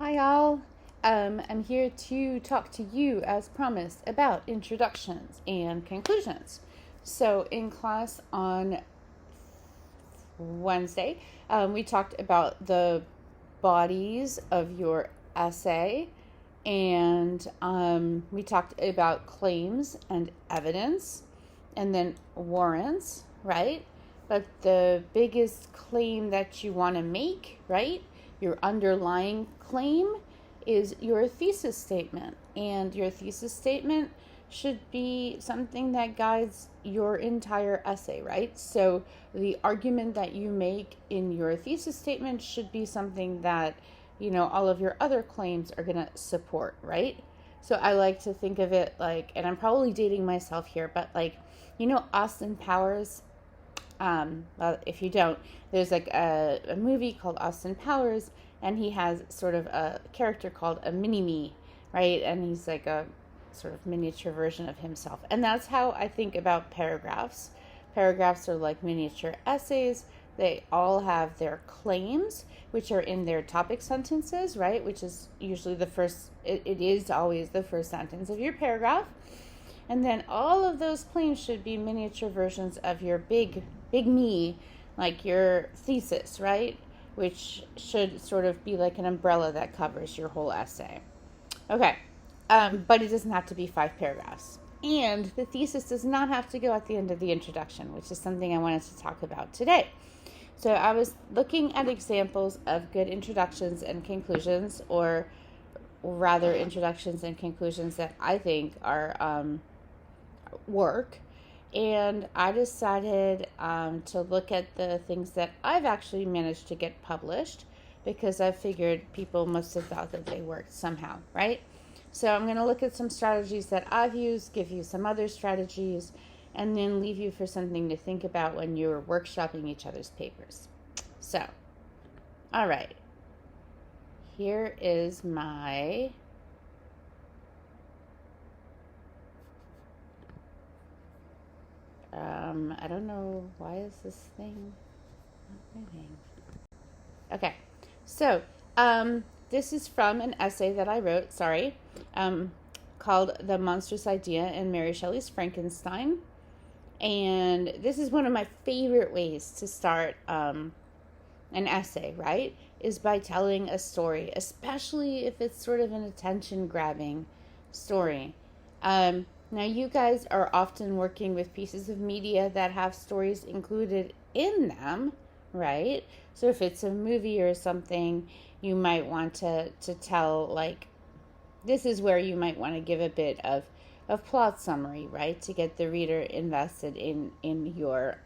Hi, all. I'm here to talk to you, as promised, about introductions and conclusions. So, in class on Wednesday, we talked about the bodies of your essay, and we talked about claims and evidence, and then warrants, right? But the biggest claim that you want to make, right? Your underlying claim is your thesis statement. And your thesis statement should be something that guides your entire essay, right? So the argument that you make in your thesis statement should be something that, all of your other claims are going to support, right? So I like to think of it like, and I'm probably dating myself here, but like, Austin Powers. Well, if you don't, there's like a movie called Austin Powers, and he has sort of a character called a mini me, right? And he's like a sort of miniature version of himself. And that's how I think about paragraphs. Paragraphs are like miniature essays. They all have their claims, which are in their topic sentences, right? Which is usually it is always the first sentence of your paragraph. And then all of those claims should be miniature versions of your big me, like your thesis, right? Which should sort of be like an umbrella that covers your whole essay. Okay, but it doesn't have to be 5 paragraphs. And the thesis does not have to go at the end of the introduction, which is something I wanted to talk about today. So I was looking at examples of good introductions and conclusions, or rather introductions and conclusions that I think are work. And I decided to look at the things that I've actually managed to get published, because I figured people must have thought that they worked somehow, right? So I'm going to look at some strategies that I've used, give you some other strategies, and then leave you for something to think about when you're workshopping each other's papers. So, all right. Here is my I don't know, why is this thing not moving? Okay, so this is from an essay that I wrote, called The Monstrous Idea in Mary Shelley's Frankenstein. And this is one of my favorite ways to start an essay, right? Is by telling a story, especially if it's sort of an attention-grabbing story. Now, you guys are often working with pieces of media that have stories included in them, right? So if it's a movie or something, you might want to tell, like, this is where you might want to give a bit of plot summary, right? To get the reader invested in your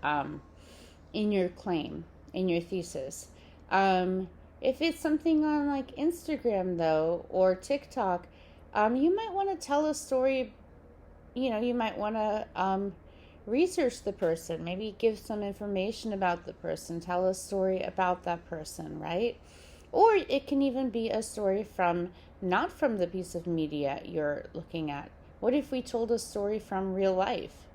claim, in your thesis. If it's something on like Instagram though, or TikTok, you might want to tell a story. You might want to research the person, maybe give some information about the person, tell a story about that person, right? Or it can even be a story not from the piece of media you're looking at. What if we told a story from real life?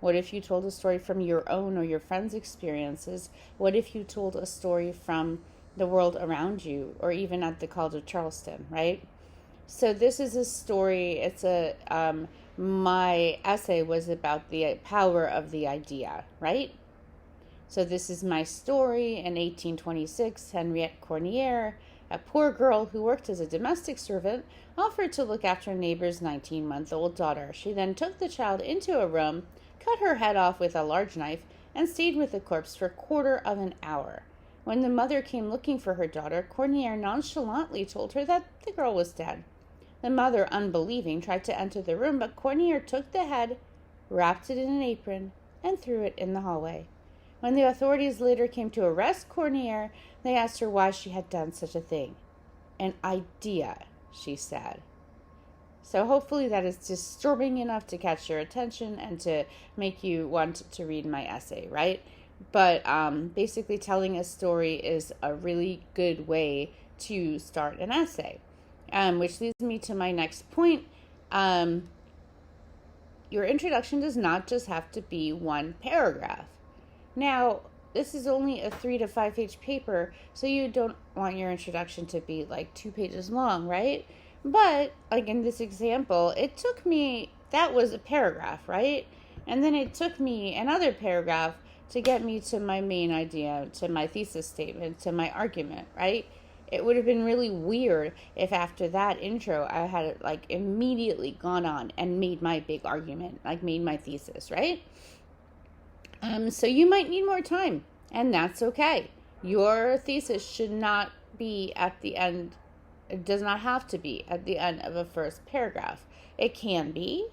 What if you told a story from your own or your friends' experiences? What if you told a story from the world around you, or even at the College of Charleston, right? So this is a story. My essay was about the power of the idea, right? So this is my story. In 1826, Henriette Cornier, a poor girl who worked as a domestic servant, offered to look after a neighbor's 19-month-old daughter. She then took the child into a room, cut her head off with a large knife, and stayed with the corpse for a quarter of an hour. When the mother came looking for her daughter, Cornier nonchalantly told her that the girl was dead. The mother, unbelieving, tried to enter the room, but Cornier took the head, wrapped it in an apron, and threw it in the hallway. When the authorities later came to arrest Cornier, they asked her why she had done such a thing. An idea, she said. So hopefully that is disturbing enough to catch your attention and to make you want to read my essay, right? But basically telling a story is a really good way to start an essay. Which leads me to my next point. Your introduction does not just have to be one paragraph. Now, this is only a 3 to 5 page paper, so you don't want your introduction to be like 2 pages long, right? But like in this example, it took me, that was a paragraph, right? And then it took me another paragraph to get me to my main idea, to my thesis statement, to my argument, right? It would have been really weird if after that intro I had like immediately gone on and made my big argument, like made my thesis, right? So you might need more time, and that's okay. Your thesis should not be at the end. It does not have to be at the end of a first paragraph. It can be.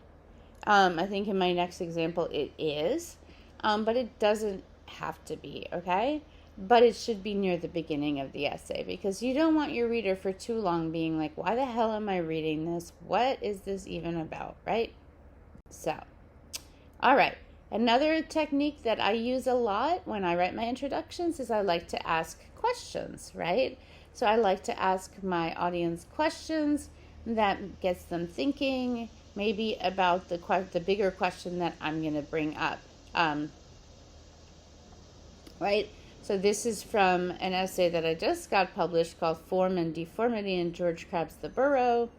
I think in my next example it is, but it doesn't have to be, okay? But it should be near the beginning of the essay, because you don't want your reader for too long being like, why the hell am I reading this? What is this even about, right? So, all right. Another technique that I use a lot when I write my introductions is I like to ask questions, right? So I like to ask my audience questions that gets them thinking, maybe about the bigger question that I'm going to bring up, right? So this is from an essay that I just got published called Form and Deformity in George Crabbe's The Burrow.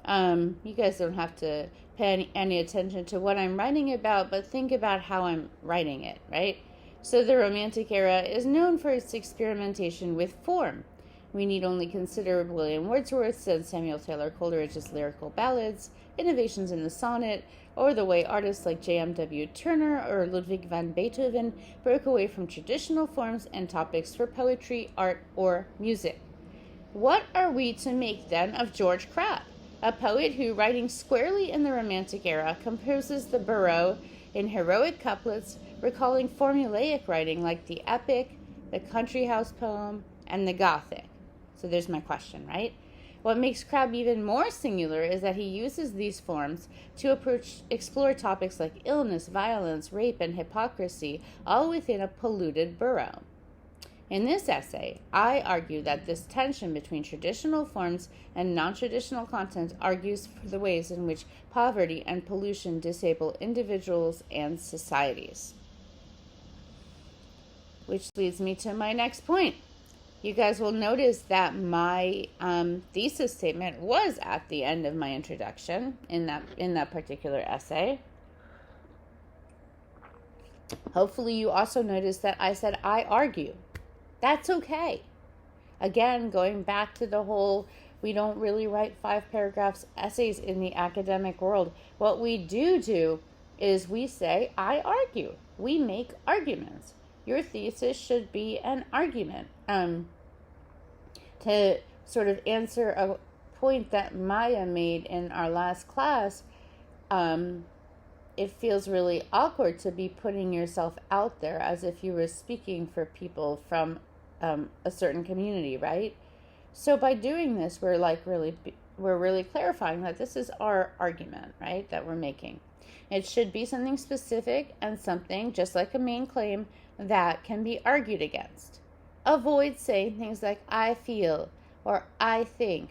You guys don't have to pay any attention to what I'm writing about, but think about how I'm writing it, right? So the Romantic era is known for its experimentation with form. We need only consider William Wordsworth's and Samuel Taylor Coleridge's lyrical ballads, innovations in the sonnet, or the way artists like J.M.W. Turner or Ludwig van Beethoven broke away from traditional forms and topics for poetry, art, or music. What are we to make, then, of George Crabbe, a poet who, writing squarely in the Romantic era, composes the Burrow in heroic couplets, recalling formulaic writing like the epic, the country house poem, and the Gothic? So there's my question, right? What makes Crabbe even more singular is that he uses these forms to explore topics like illness, violence, rape, and hypocrisy, all within a polluted burrow. In this essay, I argue that this tension between traditional forms and non-traditional content argues for the ways in which poverty and pollution disable individuals and societies. Which leads me to my next point. You guys will notice that my thesis statement was at the end of my introduction in that particular essay. Hopefully you also noticed that I said I argue. That's okay. Again, going back to the whole, we don't really write 5 paragraphs essays in the academic world. What we do is we say, I argue. We make arguments. Your thesis should be an argument. To sort of answer a point that Maya made in our last class, it feels really awkward to be putting yourself out there as if you were speaking for people from a certain community, right? So by doing this, we're really clarifying that this is our argument, right, that we're making. It should be something specific and something, just like a main claim, that can be argued against. Avoid saying things like I feel or I think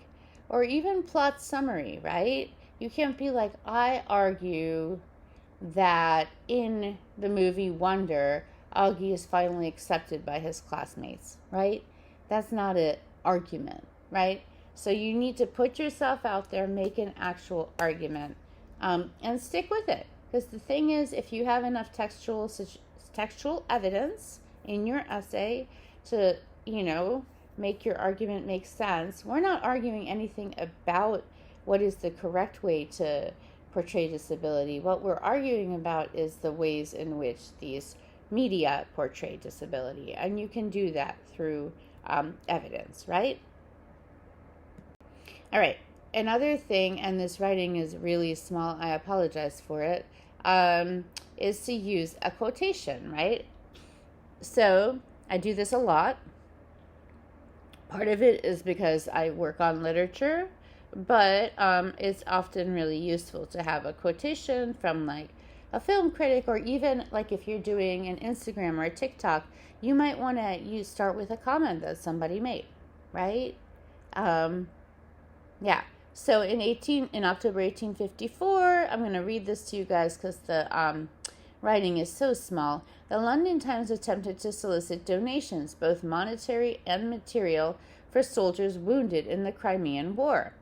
or even plot summary, right? You can't be like, I argue that in the movie Wonder, Augie is finally accepted by his classmates, right? That's not an argument, right? So you need to put yourself out there, make an actual argument, and stick with it. Because the thing is, if you have enough textual evidence in your essay to, make your argument make sense, we're not arguing anything about what is the correct way to portray disability. What we're arguing about is the ways in which these media portray disability, and you can do that through evidence, right? All right, another thing, and this writing is really small, I apologize for it, is to use a quotation, right? So I do this a lot. Part of it is because I work on literature, but it's often really useful to have a quotation from like a film critic, or even like if you're doing an Instagram or a TikTok, you might want to start with a comment that somebody made, right? Yeah. So in October 1854, I'm going to read this to you guys because the writing is so small, the London Times attempted to solicit donations, both monetary and material, for soldiers wounded in the Crimean War.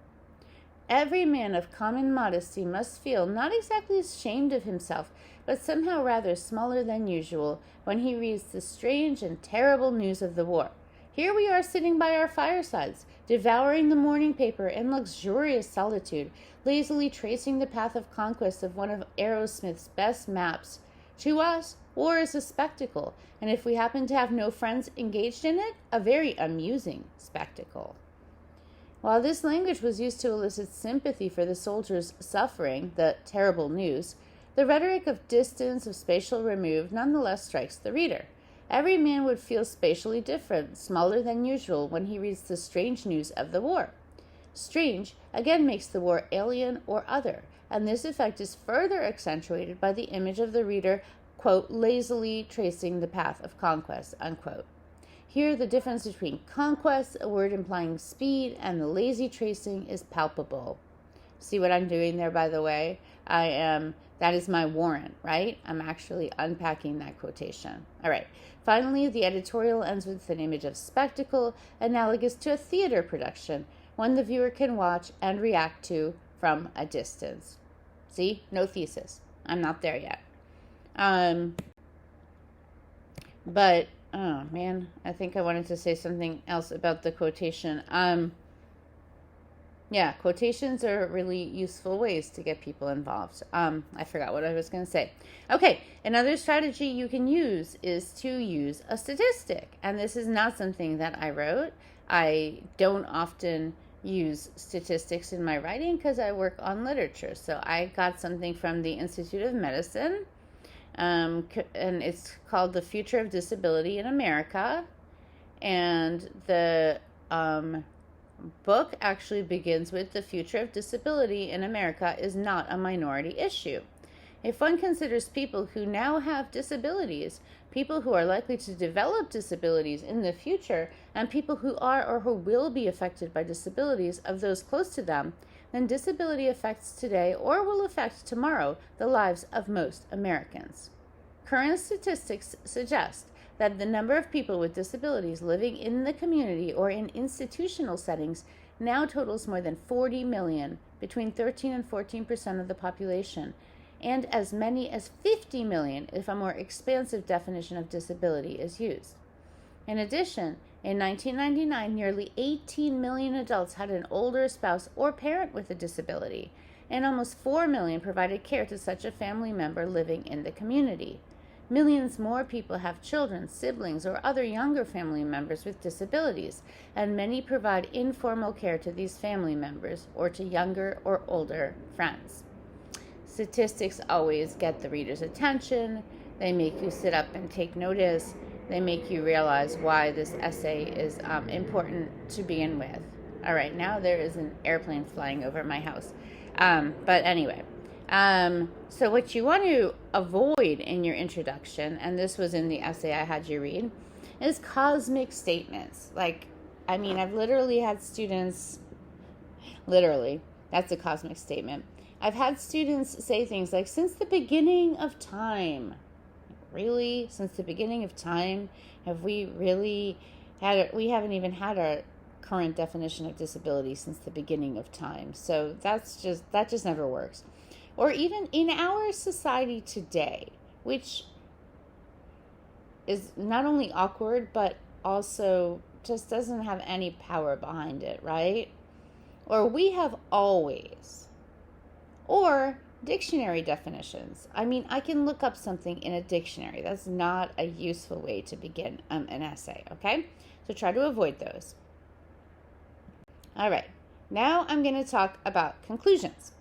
Every man of common modesty must feel not exactly ashamed of himself, but somehow rather smaller than usual when he reads the strange and terrible news of the war. Here we are sitting by our firesides, devouring the morning paper in luxurious solitude, lazily tracing the path of conquest of one of Arrowsmith's best maps. To us, war is a spectacle, and if we happen to have no friends engaged in it, a very amusing spectacle. While this language was used to elicit sympathy for the soldiers suffering the terrible news, the rhetoric of distance, of spatial remove, nonetheless strikes the reader. Every man would feel spatially different, smaller than usual, when he reads the strange news of the war. Strange, again, makes the war alien or other, and this effect is further accentuated by the image of the reader, quote, lazily tracing the path of conquest, unquote. Here, the difference between conquest, a word implying speed, and the lazy tracing is palpable. See what I'm doing there, by the way? That is my warrant, right? I'm actually unpacking that quotation. All right. Finally, the editorial ends with an image of spectacle, analogous to a theater production, one the viewer can watch and react to from a distance. See? No thesis. I'm not there yet. But, oh man, I think I wanted to say something else about the quotation. Yeah, quotations are really useful ways to get people involved. I forgot what I was going to say. Okay, another strategy you can use is to use a statistic. And this is not something that I wrote. I don't often use statistics in my writing because I work on literature. So I got something from the Institute of Medicine, and it's called The Future of Disability in America. And the book actually begins with the future of disability in America is not a minority issue. If one considers people who now have disabilities, people who are likely to develop disabilities in the future, and people who are or who will be affected by disabilities of those close to them, then disability affects today or will affect tomorrow the lives of most Americans. Current statistics suggest that the number of people with disabilities living in the community or in institutional settings now totals more than 40 million, between 13 and 14% of the population, and as many as 50 million if a more expansive definition of disability is used. In addition, in 1999, nearly 18 million adults had an older spouse or parent with a disability, and almost 4 million provided care to such a family member living in the community. Millions more people have children, siblings, or other younger family members with disabilities, and many provide informal care to these family members or to younger or older friends. Statistics always get the reader's attention. They make you sit up and take notice. They make you realize why this essay is important to begin with. All right, now there is an airplane flying over my house. But anyway. So what you want to avoid in your introduction, and this was in the essay I had you read, is cosmic statements. I've literally had students, that's a cosmic statement. I've had students say things like, since the beginning of time. Really? Since the beginning of time? Have we really we haven't even had our current definition of disability since the beginning of time. So that just never works. Or even in our society today, which is not only awkward, but also just doesn't have any power behind it, right? Or we have always. Or dictionary definitions. I can look up something in a dictionary. That's not a useful way to begin an essay, okay? So try to avoid those. All right. Now I'm going to talk about conclusions.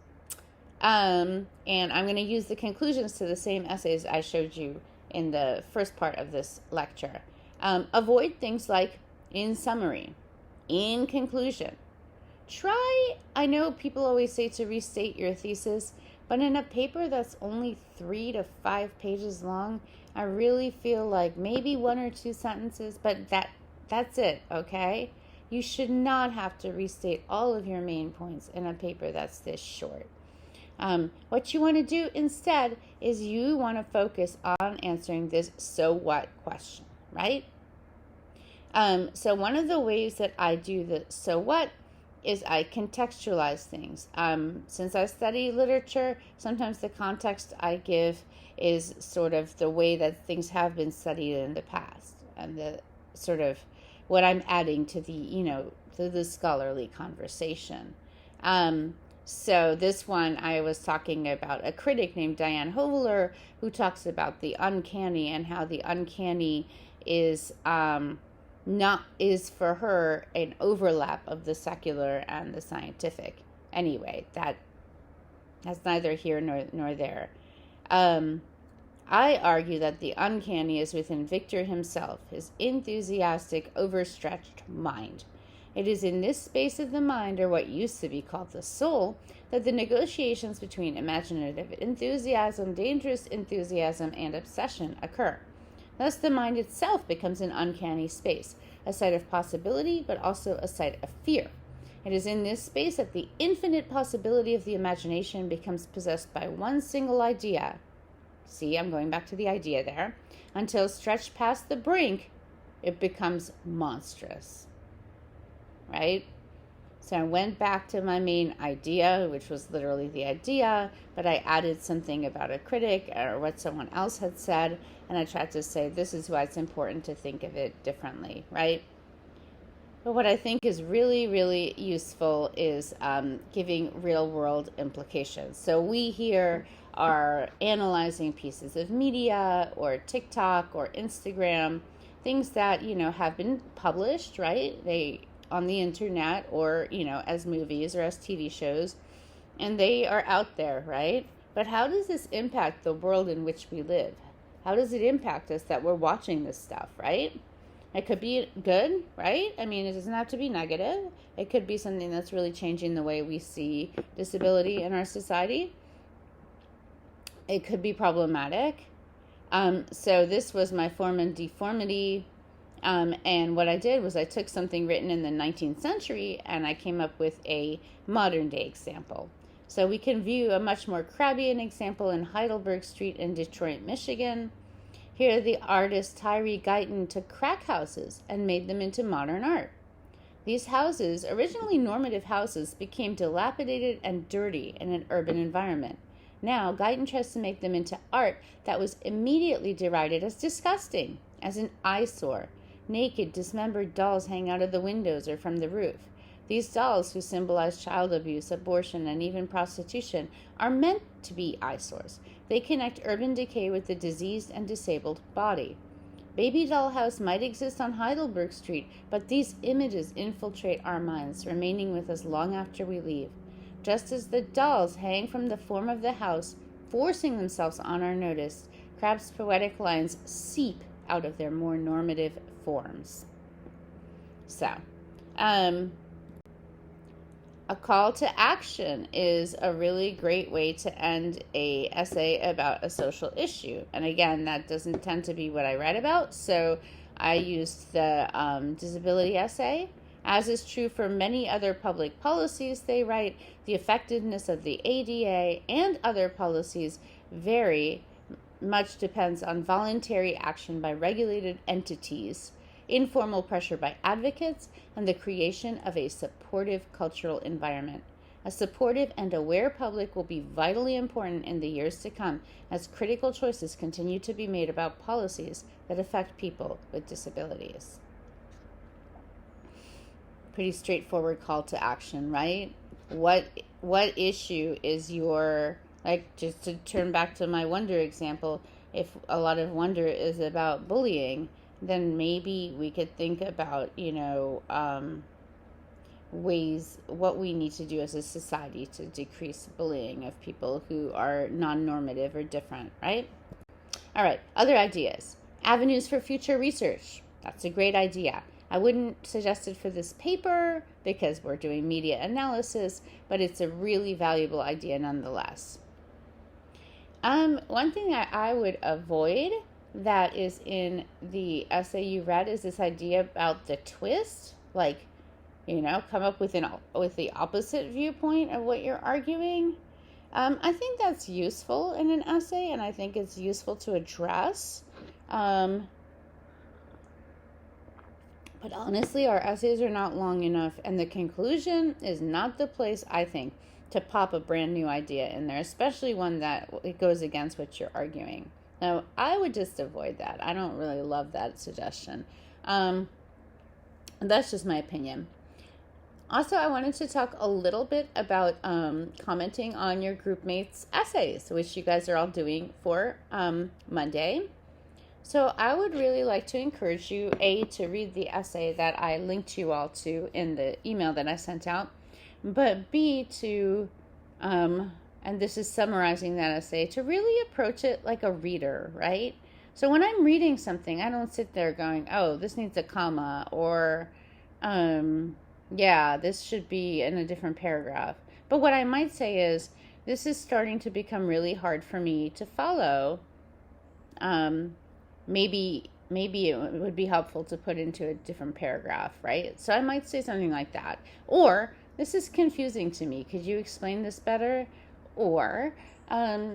And I'm going to use the conclusions to the same essays I showed you in the first part of this lecture. Avoid things like in summary, in conclusion. I know people always say to restate your thesis, but in a paper that's only 3 to 5 pages long, I really feel like maybe 1 or 2 sentences, but that's it, okay? You should not have to restate all of your main points in a paper that's this short. What you want to do instead is you want to focus on answering this so what question, right? So one of the ways that I do the so what is I contextualize things. Since I study literature, sometimes the context I give is sort of the way that things have been studied in the past, and the sort of what I'm adding to the scholarly conversation. So this one, I was talking about a critic named Diane Hoveler who talks about the uncanny and how the uncanny is not is for her an overlap of the secular and the scientific. Anyway, that that's neither here nor there. I argue that the uncanny is within Victor himself, his enthusiastic, overstretched mind. It is in this space of the mind, or what used to be called the soul, that the negotiations between imaginative enthusiasm, dangerous enthusiasm, and obsession occur. Thus, the mind itself becomes an uncanny space, a site of possibility, but also a site of fear. It is in this space that the infinite possibility of the imagination becomes possessed by one single idea. See, I'm going back to the idea there. Until stretched past the brink, it becomes monstrous. Right? So I went back to my main idea, which was literally the idea, but I added something about a critic or what someone else had said, and I tried to say this is why it's important to think of it differently, right? But what I think is really, really useful is giving real-world implications. So we here are analyzing pieces of media or TikTok or Instagram, things that, have been published, right? They on the internet or, as movies or as TV shows, and they are out there, right? But how does this impact the world in which we live? How does it impact us that we're watching this stuff, right? It could be good, right? I mean, it doesn't have to be negative. It could be something that's really changing the way we see disability in our society. It could be problematic. So this was my form and deformity. And what I did was I took something written in the 19th century and I came up with a modern day example. So we can view a much more Crabbian example in Heidelberg Street in Detroit, Michigan. Here the artist Tyree Guyton took crack houses and made them into modern art. These houses, originally normative houses, became dilapidated and dirty in an urban environment. Now Guyton tries to make them into art that was immediately derided as disgusting, as an eyesore. Naked, dismembered dolls hang out of the windows or from the roof. These dolls, who symbolize child abuse, abortion, and even prostitution, are meant to be eyesores. They connect urban decay with the diseased and disabled body. Baby Doll House might exist on Heidelberg Street, but these images infiltrate our minds, remaining with us long after we leave. Just as the dolls hang from the form of the house, forcing themselves on our notice, Crabbe's poetic lines seep out of their more normative forms. So, a call to action is a really great way to end a essay about a social issue. And again, that doesn't tend to be what I write about, so I used the disability essay. As is true for many other public policies they write, the effectiveness of the ADA and other policies very much depends on voluntary action by regulated entities, informal pressure by advocates, and the creation of a supportive cultural environment. A supportive and aware public will be vitally important in the years to come as critical choices continue to be made about policies that affect people with disabilities. Pretty straightforward call to action, right? What issue is your, like, just to turn back to my wonder example, if a lot of wonder is about bullying, then maybe we could think about, ways, what we need to do as a society to decrease bullying of people who are non-normative or different, right? All right, other ideas. Avenues for future research. That's a great idea. I wouldn't suggest it for this paper because we're doing media analysis, but it's a really valuable idea nonetheless. One thing that I would avoid that is in the essay you read is this idea about the twist, like, come up with the opposite viewpoint of what you're arguing. I think that's useful in an essay, and I think it's useful to address. But honestly, our essays are not long enough, and the conclusion is not the place, I think, to pop a brand new idea in there, especially one that it goes against what you're arguing. Now, I would just avoid that. I don't really love that suggestion. That's just my opinion. Also, I wanted to talk a little bit about commenting on your group mates' essays, which you guys are all doing for Monday. So I would really like to encourage you, A, to read the essay that I linked you all to in the email that I sent out, but B, to, and this is summarizing that essay, to really approach it like a reader, right? So when I'm reading something, I don't sit there going, oh, this needs a comma, or, yeah, this should be in a different paragraph. But what I might say is, this is starting to become really hard for me to follow. Maybe it would be helpful to put into a different paragraph, right? So I might say something like that. Or, this is confusing to me. Could you explain this better? Or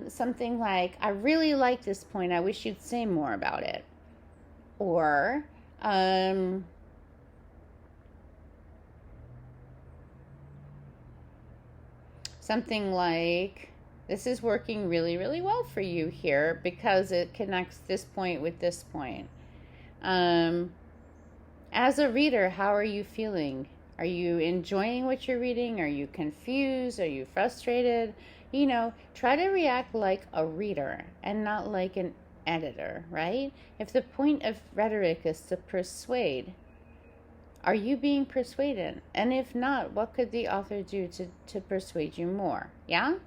something like, I really like this point. I wish you'd say more about it. Or something like, this is working really, really well for you here because it connects this point with this point. As a reader, how are you feeling? Are you enjoying what you're reading? Are you confused? Are you frustrated? You know, try to react like a reader and not like an editor, right? If the point of rhetoric is to persuade, are you being persuaded? And if not, what could the author do to persuade you more? Yeah?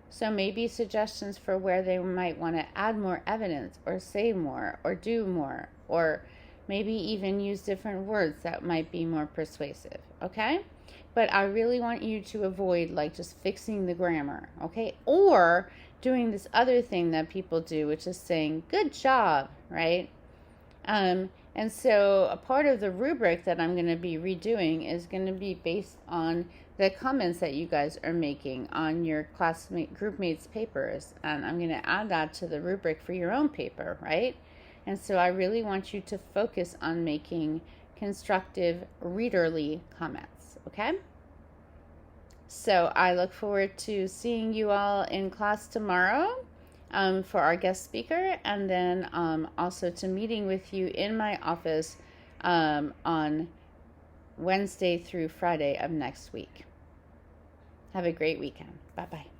So maybe suggestions for where they might want to add more evidence or say more or do more, or maybe even use different words that might be more persuasive, okay? But I really want you to avoid like just fixing the grammar, okay? Or doing this other thing that people do, which is saying, good job, right? And so a part of the rubric that I'm going to be redoing is going to be based on the comments that you guys are making on your classmate group mates papers. And I'm going to add that to the rubric for your own paper, right? And so I really want you to focus on making constructive readerly comments, okay? So I look forward to seeing you all in class tomorrow. For our guest speaker, and then also to meeting with you in my office on Wednesday through Friday of next week. Have a great weekend. Bye-bye.